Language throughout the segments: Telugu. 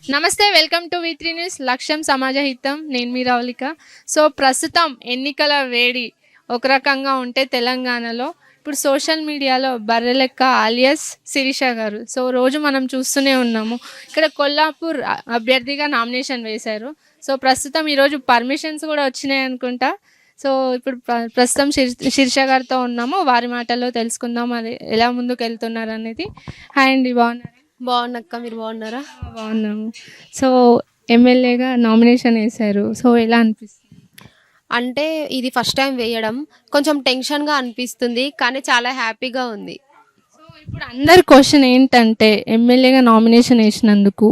నమస్తే, వెల్కమ్ టు వి3 న్యూస్. లక్ష్యం సమాజ హితం. నేను మీ రావులిక. సో ప్రస్తుతం ఎన్నికల వేడి ఒక రకంగా ఉంటే తెలంగాణలో ఇప్పుడు సోషల్ మీడియాలో బర్రెలెక్క ఆలియస్ శిరీష గారు. సో రోజు మనం చూస్తూనే ఉన్నాము. ఇక్కడ కొల్లాపూర్ అభ్యర్థిగా నామినేషన్ వేశారు. సో ప్రస్తుతం ఈరోజు పర్మిషన్స్ కూడా వచ్చినాయి అనుకుంటా. సో ఇప్పుడు ప్రస్తుతం శిరీష గారితో ఉన్నాము. వారి మాటల్లో తెలుసుకుందాం అది ఎలా ముందుకు వెళ్తున్నారు అనేది. హాయ్ అండి, బాగున్నారు? బాగున్నక్క, మీరు బాగున్నారా? బాగున్నాము. సో ఎమ్మెల్యేగా నామినేషన్ వేశారు. సో ఎలా అనిపిస్తుంది? అంటే ఇది ఫస్ట్ టైం వేయడం, కొంచెం టెన్షన్గా అనిపిస్తుంది, కానీ చాలా హ్యాపీగా ఉంది. సో ఇప్పుడు అందరి క్వశ్చన్ ఏంటంటే ఎమ్మెల్యేగా నామినేషన్ వేసినందుకు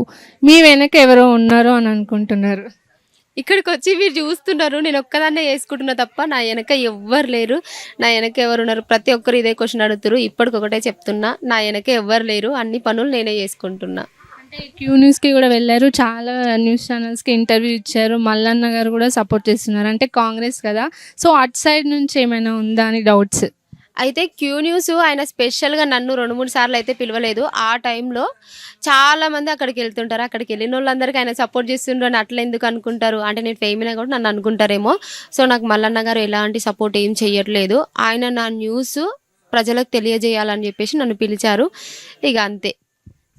మీ వెనక ఎవరో ఉన్నారో అని అనుకుంటున్నారు. ఇక్కడికి వచ్చి మీరు చూస్తున్నారు, నేను ఒక్కదాన్నే వేసుకుంటున్నా తప్ప నా వెనక ఎవ్వరు లేరు. నా వెనక ఎవరు ఉన్నారు? ప్రతి ఒక్కరు ఇదే క్వశ్చన్ అడుగుతారు. ఇప్పటికొకటే చెప్తున్నా, నా వెనక ఎవ్వరు లేరు, అన్ని పనులు నేనే చేసుకుంటున్నా. అంటే క్యూ న్యూస్కి కూడా వెళ్ళారు, చాలా న్యూస్ ఛానల్స్కి ఇంటర్వ్యూ ఇచ్చారు. మల్లన్న గారు కూడా సపోర్ట్ చేస్తున్నారు, అంటే కాంగ్రెస్ కదా. సో అటు సైడ్ నుంచి ఏమైనా ఉందా అని డౌట్స్. అయితే క్యూ న్యూస్ ఆయన స్పెషల్గా నన్ను 2-3 సార్లు అయితే పిలవలేదు. ఆ టైంలో చాలామంది అక్కడికి వెళ్తుంటారు. అక్కడికి వెళ్ళిన వాళ్ళందరికీ ఆయన సపోర్ట్ చేస్తుండ్రు అని అట్లా ఎందుకు అనుకుంటారు అంటే, నేను ఫేమినా కూడా నన్ను అనుకుంటారేమో. సో నాకు మల్లన్న గారు ఎలాంటి సపోర్ట్ ఏం చేయట్లేదు. ఆయన నా న్యూస్ ప్రజలకు తెలియజేయాలని చెప్పేసి నన్ను పిలిచారు, ఇక అంతే.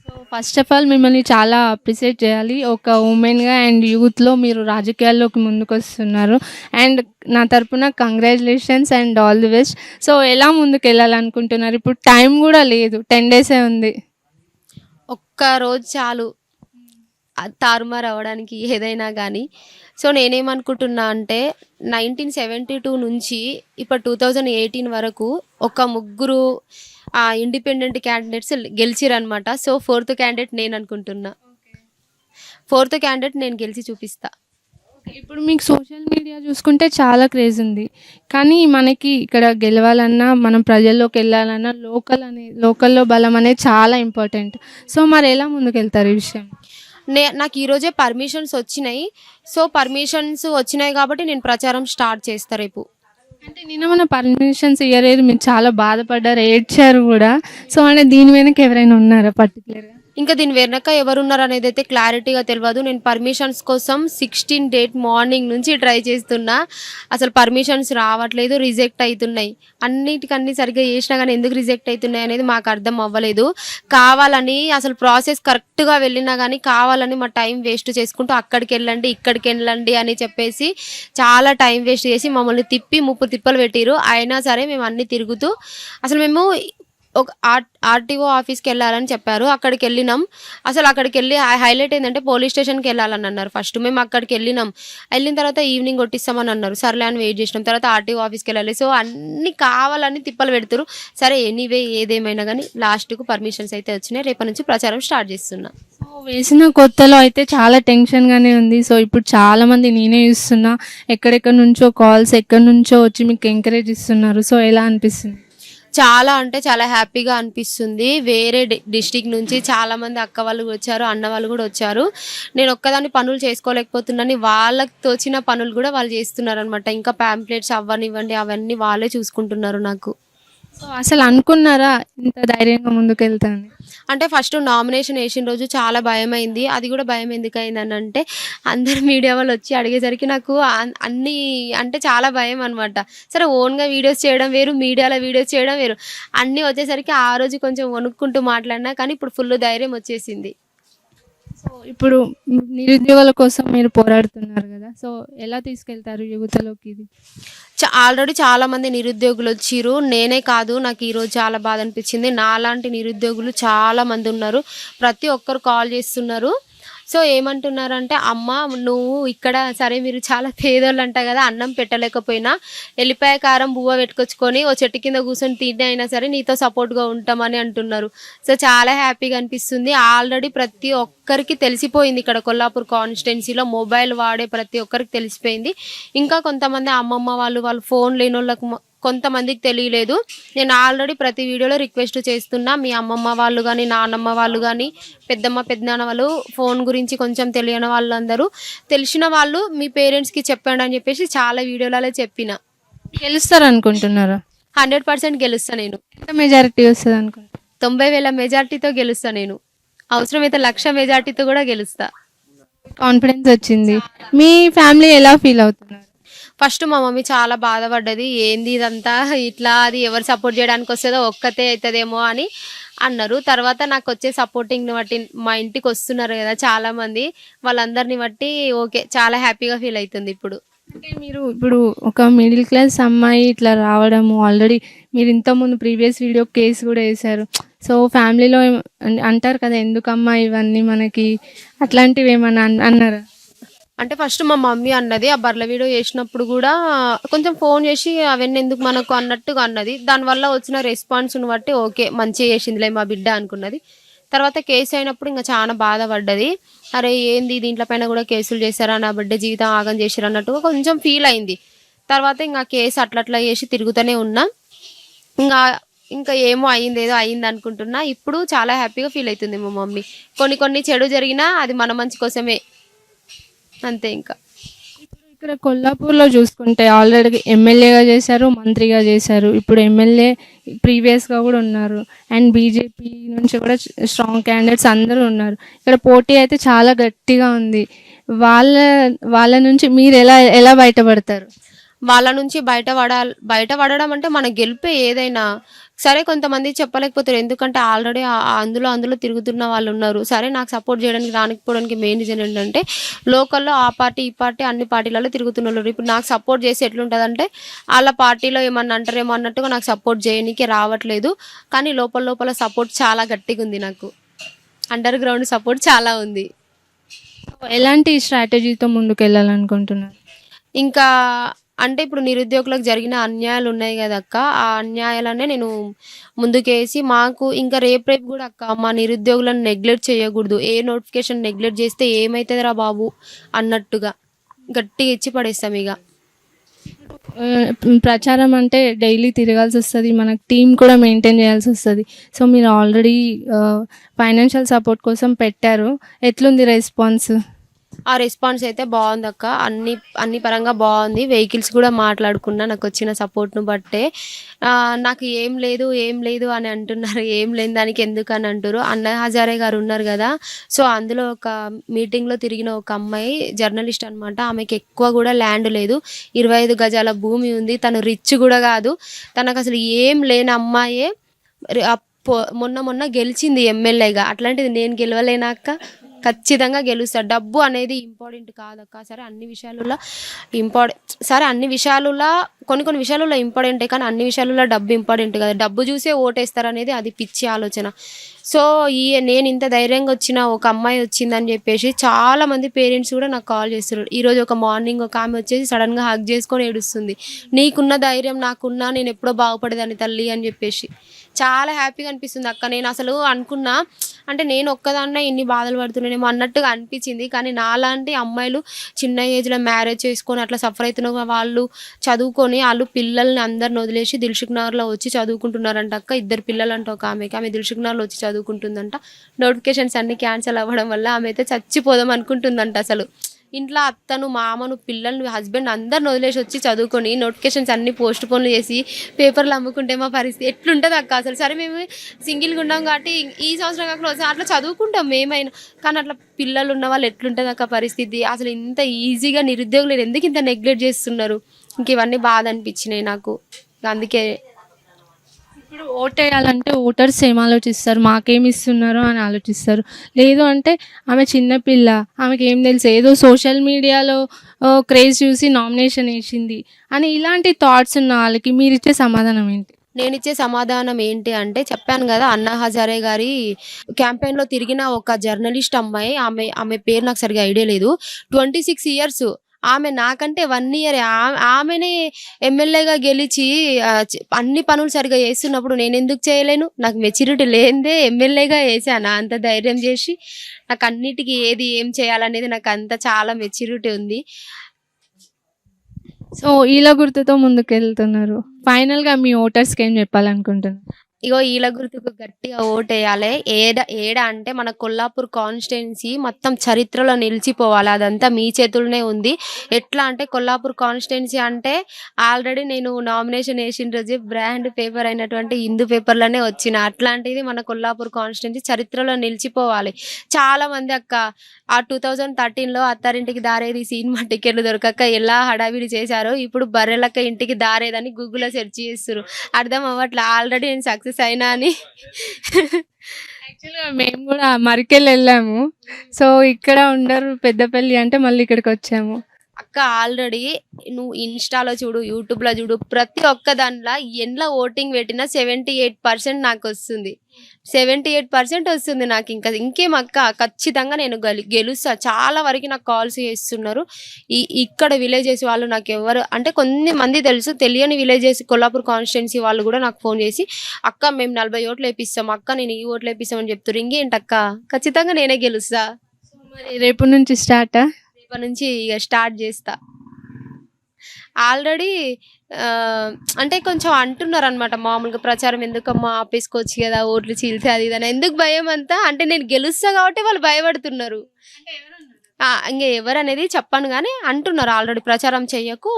సో ఫస్ట్ ఆఫ్ ఆల్ మిమ్మల్ని చాలా అప్రిషియేట్ చేయాలి. ఒక ఉమెన్గా అండ్ యూత్లో మీరు రాజకీయాల్లోకి ముందుకు వస్తున్నారు. అండ్ నా తరపున congratulations and all the best. So ఎలా ముందుకు వెళ్ళాలనుకుంటున్నారు? ఇప్పుడు టైం కూడా లేదు, 10 days ఉంది. ఒక్క రోజు చాలు తారుమారు అవ్వడానికి ఏదైనా కానీ. సో నేనేమనుకుంటున్నా అంటే, 1972 నుంచి ఇప్పుడు 2018 వరకు ఒక ముగ్గురు ఇండిపెండెంట్ క్యాండిడేట్స్ గెలిచిరనమాట. సో 4th క్యాండిడేట్ నేను అనుకుంటున్నా. 4th క్యాండిడేట్ నేను గెలిచి చూపిస్తా. ఇప్పుడు మీకు సోషల్ మీడియా చూసుకుంటే చాలా క్రేజ్ ఉంది, కానీ మనకి ఇక్కడ గెలవాలన్నా, మనం ప్రజల్లోకి వెళ్ళాలన్నా లోకల్లో బలం అనేది చాలా ఇంపార్టెంట్. సో మరి ఎలా ముందుకు వెళ్తారు ఈ విషయం? నాకు ఈరోజే పర్మిషన్స్ వచ్చినాయి. సో పర్మిషన్స్ వచ్చినాయి కాబట్టి నేను ప్రచారం స్టార్ట్ చేస్తా రేపు. అంటే నిన్న మన పర్మిషన్స్ ఇయ్యలేదు, మీరు చాలా బాధపడ్డారు, ఏడ్చారు కూడా. సో అంటే దీని వెనక ఎవరైనా ఉన్నారా పర్టికులర్గా? ఇంకా దీని వెనక ఎవరున్నారు అనేది అయితే క్లారిటీగా తెలియదు. నేను పర్మిషన్స్ కోసం 16 డేట్ మార్నింగ్ నుంచి ట్రై చేస్తున్నా. అసలు పర్మిషన్స్ రావట్లేదు, రిజెక్ట్ అవుతున్నాయి. అన్నిటికన్నీ సరిగ్గా చేసినా కానీ ఎందుకు రిజెక్ట్ అవుతున్నాయి అనేది మాకు అర్థం అవ్వలేదు. కావాలని అసలు ప్రాసెస్ కరెక్ట్గా వెళ్ళినా కానీ కావాలని మా టైం వేస్ట్ చేసుకుంటూ అక్కడికి వెళ్ళండి ఇక్కడికి వెళ్ళండి అని చెప్పేసి చాలా టైం వేస్ట్ చేసి మమ్మల్ని తిప్పి 30 తిప్పలు పెట్టిరు. అయినా సరే మేము అన్నీ తిరుగుతూ అసలు మేము ఒక ఆర్టీఓ ఆఫీస్కి వెళ్ళాలని చెప్పారు. అక్కడికి వెళ్ళినాం. అసలు అక్కడికి వెళ్ళి హైలైట్ ఏంటంటే పోలీస్ స్టేషన్కి వెళ్ళాలని అన్నారు ఫస్ట్. మేము అక్కడికి వెళ్ళినాం. వెళ్ళిన తర్వాత ఈవినింగ్ కొట్టిస్తామని అన్నారు. సర్లే అని వెయిట్ చేసినాం. తర్వాత ఆర్టీఓ ఆఫీస్కి వెళ్ళాలి. సో అన్ని కావాలని తిప్పలు పెడతారు. సరే ఎనీవే ఏదేమైనా కానీ లాస్ట్కు పర్మిషన్స్ అయితే వచ్చినాయి. రేపటి నుంచి ప్రచారం స్టార్ట్ చేస్తున్నా. సో వేసిన కొత్తలో అయితే చాలా టెన్షన్గానే ఉంది. సో ఇప్పుడు చాలామంది నేనే చూస్తున్నా, ఎక్కడెక్కడ నుంచో కాల్స్, ఎక్కడి నుంచో వచ్చి మీకు ఎంకరేజ్ ఇస్తున్నారు. సో ఎలా అనిపిస్తుంది? చాలా అంటే చాలా హ్యాపీగా అనిపిస్తుంది. వేరే డిస్టిక్ నుంచి చాలామంది అక్క వాళ్ళు వచ్చారు, అన్న వాళ్ళు కూడా వచ్చారు. నేను ఒక్కదాన్ని పనులు చేసుకోలేకపోతున్నాను, వాళ్ళకి తోచిన పనులు కూడా వాళ్ళు చేస్తున్నారు అనమాట. ఇంకా ప్యాంప్లెట్స్ అవ్వనివ్వండి అవన్నీ వాళ్ళే చూసుకుంటున్నారు నాకు. సో అసలు అనుకున్నారా ఇంత ధైర్యంగా ముందుకు వెళ్తాను? అంటే ఫస్ట్ నామినేషన్ వేసిన రోజు చాలా భయం అయింది. అది కూడా భయం ఎందుకు అయిందని అంటే, అందరు మీడియా వాళ్ళు వచ్చి అడిగేసరికి నాకు అన్నీ అంటే చాలా భయం అనమాట. సరే ఓన్గా వీడియోస్ చేయడం వేరు, మీడియాలో వీడియోస్ చేయడం వేరు. అన్నీ వచ్చేసరికి ఆ రోజు కొంచెం వణుక్కుంటూ మాట్లాడినా, కానీ ఇప్పుడు ఫుల్ ధైర్యం వచ్చేసింది. సో ఇప్పుడు నిరుద్యోగుల కోసం మీరు పోరాడుతున్నారు కదా, సో ఎలా తీసుకెళ్తారు యువతలోకి ఇది? ఆల్రెడీ చాలామంది నిరుద్యోగులు వచ్చిర్రు. నేనే కాదు, నాకు ఈరోజు చాలా బాధ అనిపించింది. నాలాంటి నిరుద్యోగులు చాలామంది ఉన్నారు. ప్రతి ఒక్కరు కాల్ చేస్తున్నారు. సో ఏమంటున్నారంటే, అమ్మ నువ్వు ఇక్కడ సరే మీరు చాలా పేదోళ్ళు అంట కదా, అన్నం పెట్టలేకపోయినా ఎల్లిపాయ కారం బువ్వ పెట్టుకొచ్చుకొని ఓ చెట్టు కింద కూర్చొని తిండి అయినా సరే నీతో సపోర్ట్గా ఉంటామని అంటున్నారు. సో చాలా హ్యాపీగా అనిపిస్తుంది. ఆల్రెడీ ప్రతి ఒక్కరికి తెలిసిపోయింది, ఇక్కడ కొల్లాపూర్ కాన్స్టిట్యున్సీలో మొబైల్ వాడే ప్రతి ఒక్కరికి తెలిసిపోయింది. ఇంకా కొంతమంది అమ్మమ్మ వాళ్ళు ఫోన్ లేని వాళ్ళకు కొంతమందికి తెలియలేదు. నేను ఆల్రెడీ ప్రతి వీడియోలో రిక్వెస్ట్ చేస్తున్నా, మీ అమ్మమ్మ వాళ్ళు కానీ నాన్నమ్మ వాళ్ళు కానీ పెద్దమ్మ పెద్దనాన్న వాళ్ళు ఫోన్ గురించి కొంచెం తెలియని వాళ్ళందరూ తెలిసిన వాళ్ళు మీ పేరెంట్స్కి చెప్పండి అని చెప్పేసి చాలా వీడియోలలో చెప్పిన. గెలుస్తారు అనుకుంటున్నారా? 100% గెలుస్తా నేను. ఎంత మెజారిటీ వస్తుంది అనుకుంటున్నా? 90,000 మెజార్టీతో గెలుస్తా నేను. అవసరమైతే 1,00,000 మెజార్టీతో కూడా గెలుస్తా. కాన్ఫిడెన్స్ వచ్చింది. మీ ఫ్యామిలీ ఎలా ఫీల్ అవుతున్నారు? ఫస్ట్ మా మమ్మీ చాలా బాధపడ్డది. ఏంది ఇదంతా ఇట్లా, అది ఎవరు సపోర్ట్ చేయడానికి వస్తదో ఒక్కతే అవుతుందేమో అని అన్నారు. తర్వాత నాకు వచ్చే సపోర్టింగ్ని బట్టి మా ఇంటికి వస్తున్నారు కదా చాలా మంది, వాళ్ళందరిని బట్టి ఓకే, చాలా హ్యాపీగా ఫీల్ అవుతుంది ఇప్పుడు. అంటే మీరు ఇప్పుడు ఒక మిడిల్ క్లాస్ అమ్మాయి ఇట్లా రావడము, ఆల్రెడీ మీరు ఇంతకుముందు ప్రీవియస్ వీడియో కేసు కూడా వేశారు. సో ఫ్యామిలీలో అంటారు కదా, ఎందుకమ్మా ఇవన్నీ మనకి, అట్లాంటివి ఏమన్నా అన్నారా? అంటే ఫస్ట్ మా మమ్మీ అన్నది, ఆ బర్ల వీడియో చేసినప్పుడు కూడా కొంచెం ఫోన్ చేసి అవన్నీ ఎందుకు మనకు అన్నట్టుగా అన్నది. దానివల్ల వచ్చిన రెస్పాన్స్ని బట్టి ఓకే, మంచిగా చేసిందిలే మా బిడ్డ అనుకున్నది. తర్వాత కేసు అయినప్పుడు ఇంకా చాలా బాధపడ్డది. అరే ఏంది దీంట్లో పైన కూడా కేసులు చేశారా, నా బిడ్డ జీవితం ఆగం చేశారు అన్నట్టుగా కొంచెం ఫీల్ అయింది. తర్వాత ఇంకా కేసు అట్లా చేసి తిరుగుతూనే ఉన్నా. ఇంకా ఇంకా ఏమో అయింది, ఏదో అయింది అనుకుంటున్నా. ఇప్పుడు చాలా హ్యాపీగా ఫీల్ అవుతుంది మా మమ్మీ. కొన్ని చెడు జరిగినా అది మన మంచి కోసమే, అంతే. ఇంకా ఇక్కడ కొల్లాపూర్లో చూసుకుంటే ఆల్రెడీ ఎమ్మెల్యేగా చేశారు, మంత్రిగా చేశారు, ఇప్పుడు ఎమ్మెల్యే ప్రీవియస్గా కూడా ఉన్నారు, అండ్ బీజేపీ నుంచి కూడా స్ట్రాంగ్ క్యాండిడేట్స్ అందరూ ఉన్నారు. ఇక్కడ పోటీ అయితే చాలా గట్టిగా ఉంది. వాళ్ళ వాళ్ళ నుంచి మీరు ఎలా ఎలా బయటపడతారు? వాళ్ళ నుంచి బయటపడడం అంటే మన గెలిపే ఏదైనా సరే. కొంతమంది చెప్పలేకపోతారు, ఎందుకంటే ఆల్రెడీ అందులో తిరుగుతున్న వాళ్ళు ఉన్నారు. సరే, నాకు సపోర్ట్ చేయడానికి రానికపోవడానికి మెయిన్ రీజన్ ఏంటంటే లోకల్లో ఆ పార్టీ ఈ పార్టీ అన్ని పార్టీలలో తిరుగుతున్నారు. ఇప్పుడు నాకు సపోర్ట్ చేసి ఎట్లుంటుందంటే వాళ్ళ పార్టీలో ఏమన్నా అంటారేమో అన్నట్టుగా నాకు సపోర్ట్ చేయడానికి రావట్లేదు. కానీ లోపల సపోర్ట్ చాలా గట్టిగా ఉంది నాకు. అండర్ గ్రౌండ్ సపోర్ట్ చాలా ఉంది. ఎలాంటి స్ట్రాటజీతో ముందుకు వెళ్ళాలనుకుంటున్నారు? ఇంకా అంటే ఇప్పుడు నిరుద్యోగులకు జరిగిన అన్యాయాలు ఉన్నాయి కదా అక్క, ఆ అన్యాయాలనే నేను ముందుకేసి మాకు ఇంకా రేపు కూడా అక్క, మా నిరుద్యోగులను నెగ్లెక్ట్ చేయకూడదు. ఏ నోటిఫికేషన్ నెగ్లెక్ట్ చేస్తే ఏమవుతుందిరా బాబు అన్నట్టుగా గట్టిగా ఇచ్చి పడేస్తాం. ఇక ప్రచారం అంటే డైలీ తిరగాల్సి వస్తుంది, మనకు టీం కూడా మెయింటైన్ చేయాల్సి వస్తుంది. సో మీరు ఆల్రెడీ ఫైనాన్షియల్ సపోర్ట్ కోసం పెట్టారు, ఎట్లుంది రెస్పాన్స్? ఆ రెస్పాన్స్ అయితే బాగుంది అక్క, అన్ని పరంగా బాగుంది. వెహికల్స్ కూడా మాట్లాడుకున్నా నాకు వచ్చిన సపోర్ట్ను బట్టే. నాకు ఏం లేదు అని అంటున్నారు. ఏం లేని దానికి ఎందుకు అని అంటారు. అన్నా హజారే గారు ఉన్నారు కదా, సో అందులో ఒక మీటింగ్లో తిరిగిన ఒక అమ్మాయి జర్నలిస్ట్ అనమాట. ఆమెకి ఎక్కువ కూడా ల్యాండ్ లేదు, 25 గజాల భూమి ఉంది. తను రిచ్ కూడా కాదు, తనకు అసలు ఏం లేని అమ్మాయే మొన్న గెలిచింది ఎమ్మెల్యేగా. అట్లాంటిది నేను గెలవలేనాక? ఖచ్చితంగా గెలుస్తా. డబ్బు అనేది ఇంపార్టెంట్ కాదక్క. సరే అన్ని విషయాలలో కొన్ని విషయాలలో ఇంపార్టెంటే, కానీ అన్ని విషయాలలో డబ్బు ఇంపార్టెంట్ కదా. డబ్బు చూసే ఓటేస్తారు అనేది అది పిచ్చి ఆలోచన. సో నేను ఇంత ధైర్యంగా వచ్చిన ఒక అమ్మాయి వచ్చిందని చెప్పేసి చాలా మంది పేరెంట్స్ కూడా నాకు కాల్ చేస్తారు. ఈరోజు ఒక మార్నింగ్ ఒక ఆమె వచ్చేసి సడన్గా హగ్ చేసుకొని ఏడుస్తుంది, నీకున్న ధైర్యం నాకున్నా, నేను ఎప్పుడో బాగుపడేదాన్ని తల్లి అని చెప్పేసి. చాలా హ్యాపీగా అనిపిస్తుంది అక్క. నేను అసలు అనుకున్నా అంటే నేను ఒక్కదాన్నే ఇన్ని బాధలు పడుతున్నానేమో అన్నట్టుగా అనిపించింది. కానీ నాలాంటి అమ్మాయిలు చిన్న ఏజ్లో మ్యారేజ్ చేసుకొని అట్లా సఫర్ అవుతున్న వాళ్ళు చదువుకొని వాళ్ళు పిల్లల్ని అందరిని వదిలేసి దిల్సుఖ్నగర్లో వచ్చి చదువుకుంటున్నారంట అక్క. 2 పిల్లలు అంట ఒక ఆమె దిల్సుఖ్నగర్లో వచ్చి చదువుకుంటుందంట. నోటిఫికేషన్స్ అన్ని క్యాన్సిల్ అవ్వడం వల్ల ఆమె అయితే చచ్చిపోదాం అనుకుంటుందంట. అసలు ఇంట్లో అత్తను, మామను, పిల్లల్ని, హస్బెండ్ అందరిని వదిలేసి వచ్చి చదువుకొని నోటిఫికేషన్స్ అన్ని పోస్ట్ పోన్లు చేసి పేపర్లు అమ్ముకుంటే మా పరిస్థితి ఎట్లుంటుంది అక్క అసలు. సరే మేము సింగిల్గా ఉన్నాం కాబట్టి ఈ సంవత్సరం కాకుండా అట్లా చదువుకుంటాం మేమైనా, కానీ అట్లా పిల్లలు ఉన్న వాళ్ళు ఎట్లుంటుంది అక్క పరిస్థితి. అసలు ఇంత ఈజీగా నిరుద్యోగులు ఎందుకు ఇంత నెగ్లెక్ట్ చేస్తున్నారు? ఇంక ఇవన్నీ బాధ అనిపించినాయి నాకు. అందుకే ఇప్పుడు ఓటేయాలంటే ఓటర్స్ ఏం ఆలోచిస్తారు, మాకేమి ఇస్తున్నారు అని ఆలోచిస్తారు. లేదు అంటే ఆమె చిన్నపిల్ల, ఆమెకి ఏం తెలుసు, ఏదో సోషల్ మీడియాలో క్రేజ్ చూసి నామినేషన్ వేసింది అని ఇలాంటి థాట్స్ ఉన్న వాళ్ళకి మీరు ఇచ్చే సమాధానం ఏంటి? నేనిచ్చే సమాధానం ఏంటి అంటే, చెప్పాను కదా అన్నా హజారే గారి క్యాంపెయిన్లో తిరిగిన ఒక జర్నలిస్ట్ అమ్మాయి, ఆమె పేరు నాకు సరిగా ఐడియా లేదు. 26 ఇయర్స్ ఆమె, నాకంటే 1 ఇయర్. ఆమెనే ఎమ్మెల్యేగా గెలిచి అన్ని పనులు సరిగా చేస్తున్నప్పుడు నేను ఎందుకు చేయలేను? నాకు మెచ్యూరిటీ లేనిదే ఎమ్మెల్యేగా వేసాను. అంత ధైర్యం చేసి నాకు అన్నిటికీ ఏది ఏం చేయాలనేది నాకు అంత చాలా మెచ్యూరిటీ ఉంది. సో ఈల గుర్తుతో ముందుకు వెళ్తున్నారు. ఫైనల్గా మీ ఓటర్స్కి ఏం చెప్పాలనుకుంటున్నారు? ఇగో ఈల గుర్తుకు గట్టిగా ఓటేయాలి. ఏడ అంటే మన కొల్లాపూర్ కాన్స్టిట్యున్సీ మొత్తం చరిత్రలో నిలిచిపోవాలి. అదంతా మీ చేతుల్లోనే ఉంది. ఎట్లా అంటే కొల్లాపూర్ కాన్స్టిట్యున్సీ అంటే ఆల్రెడీ నేను నామినేషన్ వేసిన రోజు బ్రాండ్ పేపర్ అయినటువంటి హిందూ పేపర్‌లోనే వచ్చిన. అట్లాంటిది మన కొల్లాపూర్ కాన్స్టిట్యున్సీ చరిత్రలో నిలిచిపోవాలి. చాలా మంది అక్క ఆ 2013లో అత్తారింటికి దారేది సినిమా టికెట్లు దొరకక ఎలా హడావిడి చేశారో ఇప్పుడు బర్రెలక్క ఇంటికి దారేదని గూగుల్‌లో సెర్చ్ చేస్తుర్రు. అర్థం అవ్వట్లే. ఆల్రెడీ నేను సక్సెస్ అయినా అని. యాక్చువల్‌గా మేము కూడా మరికెళ్ళి వెళ్ళాము. సో ఇక్కడ ఉండరు పెద్దపల్లి అంటే మళ్ళీ ఇక్కడికి వచ్చాము. అక్క ఆల్రెడీ నువ్వు ఇన్‌స్టాలో చూడు, యూట్యూబ్‌లో చూడు, ప్రతి ఒక్క దాంట్లో ఎన్ల ఓటింగ్ పెట్టినా 78% నాకొస్తుంది. 78% వస్తుంది నాకు. ఇంకేం అక్క ఖచ్చితంగా నేను గెలుస్తా. చాలా వరకు నాకు కాల్స్ చేస్తున్నారు. ఇక్కడ విలేజెస్ వాళ్ళు నాకెవ్వరు అంటే కొన్ని మంది తెలుసు. తెలియని విలేజెస్ కొల్లాపూర్ కాన్స్టిట్యున్సీ వాళ్ళు కూడా నాకు ఫోన్ చేసి, "అక్క మేము 40 ఓట్లు ఏపిస్తాం. అక్క నేను ఈ ఓట్లు ఏపిస్తాం" అని చెప్తుర్రు. ఇంకేంటక్క ఖచ్చితంగా నేనే గెలుస్తా. మరి రేపటి నుంచి స్టార్టా? రేపటి నుంచి ఇక స్టార్ట్ చేస్తా. ఆల్రెడీ అంటే కొంచెం అంటున్నారనమాట మామూలుగా, "ప్రచారం ఎందుకమ్మా ఆపేసుకోవచ్చు కదా, ఓట్లు చీల్తే అది ఇది" అని. ఎందుకు భయం అంతా అంటే నేను గెలుస్తా కాబట్టి వాళ్ళు భయపడుతున్నారు. ఇంక ఎవరనేది చెప్పను కానీ అంటున్నారు ఆల్రెడీ, "ప్రచారం చెయ్యకు"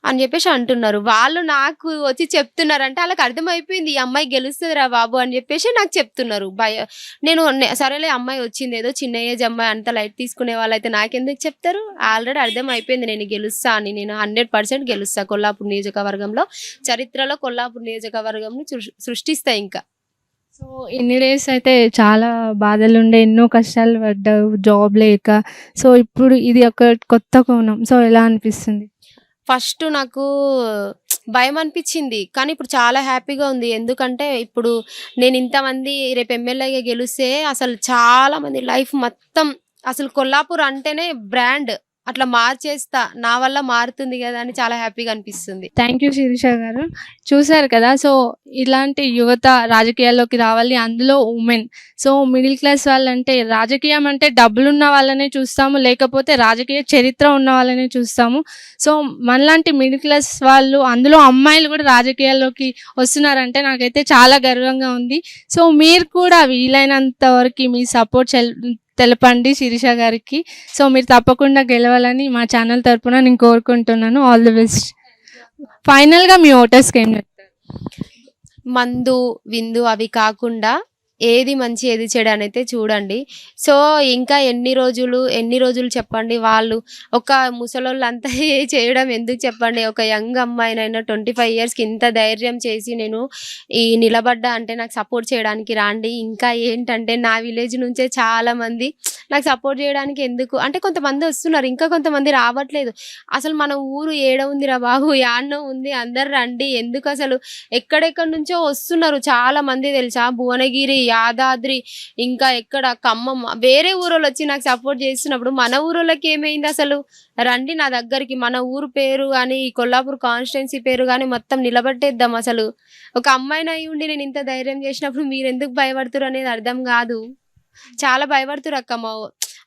అని చెప్పేసి అంటున్నారు. వాళ్ళు నాకు వచ్చి చెప్తున్నారంటే వాళ్ళకి అర్థమైపోయింది, ఈ అమ్మాయి గెలుస్తుందిరా బాబు అని చెప్పేసి నాకు చెప్తున్నారు. నేను సరేలే అమ్మాయి వచ్చింది, ఏదో చిన్న ఏజ్ అమ్మాయి, అంత లైట్ తీసుకునే వాళ్ళైతే నాకెందుకు చెప్తారు. ఆల్రెడీ అర్థమైపోయింది నేను గెలుస్తా అని. నేను 100% గెలుస్తా. కొల్లాపూర్ నియోజకవర్గంలో చరిత్రలో కొల్లాపూర్ నియోజకవర్గంని సృష్టిస్తా ఇంకా. సో ఇన్ని డేస్ అయితే చాలా బాధలుండే, ఎన్నో కష్టాలు పడ్డావు జాబ్ లేక. సో ఇప్పుడు ఇది ఒక కొత్త కోణం. సో ఎలా అనిపిస్తుంది? ఫస్ట్ నాకు భయం అనిపించింది. కానీ ఇప్పుడు చాలా హ్యాపీగా ఉంది. ఎందుకంటే ఇప్పుడు నేను ఇంతమంది రేపు ఎమ్మెల్యేగా గెలిస్తే అసలు చాలా మంది లైఫ్ మొత్తం అసలు కొల్లాపూర్ అంటేనే బ్రాండ్ అట్లా మార్చేస్తా. నా వల్ల మారుతుంది కదా అని చాలా హ్యాపీగా అనిపిస్తుంది. థ్యాంక్ యూ శిరీష గారు. చూసారు కదా, సో ఇలాంటి యువత రాజకీయాల్లోకి రావాలి, అందులో ఉమెన్. సో మిడిల్ క్లాస్ వాళ్ళంటే రాజకీయం అంటే డబ్బులున్న వాళ్ళనే చూస్తాము, లేకపోతే రాజకీయ చరిత్ర ఉన్న వాళ్ళనే చూస్తాము. సో మనలాంటి మిడిల్ క్లాస్ వాళ్ళు, అందులో అమ్మాయిలు కూడా రాజకీయాల్లోకి వస్తున్నారంటే నాకైతే చాలా గర్వంగా ఉంది. సో మీరు కూడా వీలైనంత వరకు మీ సపోర్ట్ తెలపండి శిరీష గారికి. సో మీరు తప్పకుండా గెలవాలని మా ఛానల్ తరపున నేను కోరుకుంటున్నాను. All the best. ఫైనల్గా మీ ఓటర్స్కి ఏం చెప్తారు? మందు విందు అవి కాకుండా ఏది మంచి ఏది చెడు అనైతే చూడండి. సో ఇంకా ఎన్ని రోజులు చెప్పండి. వాళ్ళు ఒక ముసలోళ్ళంతా చేయడం ఎందుకు చెప్పండి. ఒక యంగ్ అమ్మాయినైనా 25 ఇయర్స్కి ఇంత ధైర్యం చేసి నేను ఈ నిలబడ్డా అంటే నాకు సపోర్ట్ చేయడానికి రాండి. ఇంకా ఏంటంటే నా విలేజ్ నుంచే చాలామంది నాకు సపోర్ట్ చేయడానికి ఎందుకు అంటే కొంతమంది వస్తున్నారు, ఇంకా కొంతమంది రావట్లేదు. అసలు మన ఊరు ఏడ ఉందిరా బాబు, యాడ్నో ఉంది, అందరు రండి. ఎందుకు అసలు ఎక్కడెక్కడి నుంచో వస్తున్నారు చాలా మంది తెలుసా. భువనగిరి, యాదాద్రి, ఇంకా ఎక్కడ ఖమ్మం, వేరే ఊరోళ్ళు వచ్చి నాకు సపోర్ట్ చేస్తున్నప్పుడు మన ఊరోళ్ళకి ఏమైంది అసలు? రండి నా దగ్గరికి. మన ఊరు పేరు కానీ కొల్లాపూర్ కాన్స్టిట్యున్సీ పేరు కానీ మొత్తం నిలబెట్టేద్దాం. అసలు ఒక అమ్మాయిని అయి ఉండి నేను ఇంత ధైర్యం చేసినప్పుడు మీరు ఎందుకు భయపడుతురు అనేది అర్థం కాదు. చాలా భయపడుతురు అక్క.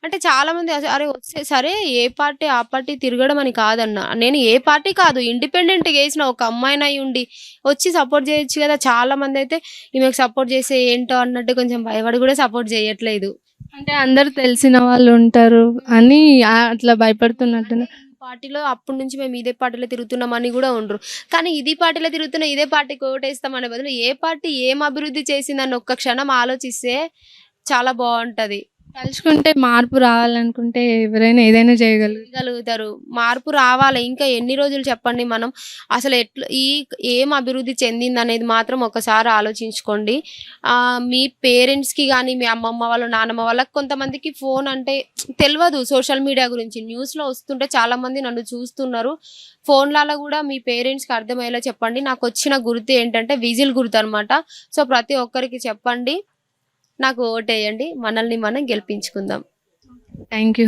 అంటే చాలా మంది అరే వస్తే సరే ఏ పార్టీ ఆ పార్టీ తిరగడం అని కాదన్న. నేను ఏ పార్టీ కాదు, ఇండిపెండెంట్గా వేసిన ఒక అమ్మాయిని అయి ఉండి వచ్చి సపోర్ట్ చేయొచ్చు కదా. చాలా మంది అయితే ఈమెకు సపోర్ట్ చేస్తే ఏంటో అన్నట్టు కొంచెం భయపడి కూడా సపోర్ట్ చేయట్లేదు. అంటే అందరు తెలిసిన వాళ్ళు ఉంటారు అని అట్లా భయపడుతున్నట్టు. పార్టీలో అప్పటి నుంచి మేము ఇదే పార్టీలో తిరుగుతున్నామని కూడా ఉండరు. కానీ ఇది పార్టీలో తిరుగుతున్నా ఇదే పార్టీకి ఓటేస్తామనే బదులు ఏ పార్టీ ఏం అభివృద్ధి చేసిందని ఒక్క క్షణం ఆలోచిస్తే చాలా బాగుంటది. తలుచుకుంటే మార్పు రావాలనుకుంటే ఎవరైనా ఏదైనా చేయగలుగుతారు. మార్పు రావాలి. ఇంకా ఎన్ని రోజులు చెప్పండి. మనం అసలు ఏం అభివృద్ధి చెందింది అనేది మాత్రం ఒకసారి ఆలోచించుకోండి. మీ పేరెంట్స్కి కానీ మీ అమ్మమ్మ వాళ్ళు నాన్నమ్మ వాళ్ళకి కొంతమందికి ఫోన్ అంటే తెలియదు, సోషల్ మీడియా గురించి న్యూస్లో వస్తుంటే చాలామంది నన్ను చూస్తున్నారు. ఫోన్లలో కూడా మీ పేరెంట్స్కి అర్థమయ్యేలా చెప్పండి. నాకు వచ్చిన గుర్తు ఏంటంటే విజిల్ గుర్తు అనమాట. సో ప్రతి ఒక్కరికి చెప్పండి, నాకు ఓటేయండి, మనల్ని మనం గెలిపించుకుందాం. Thank you.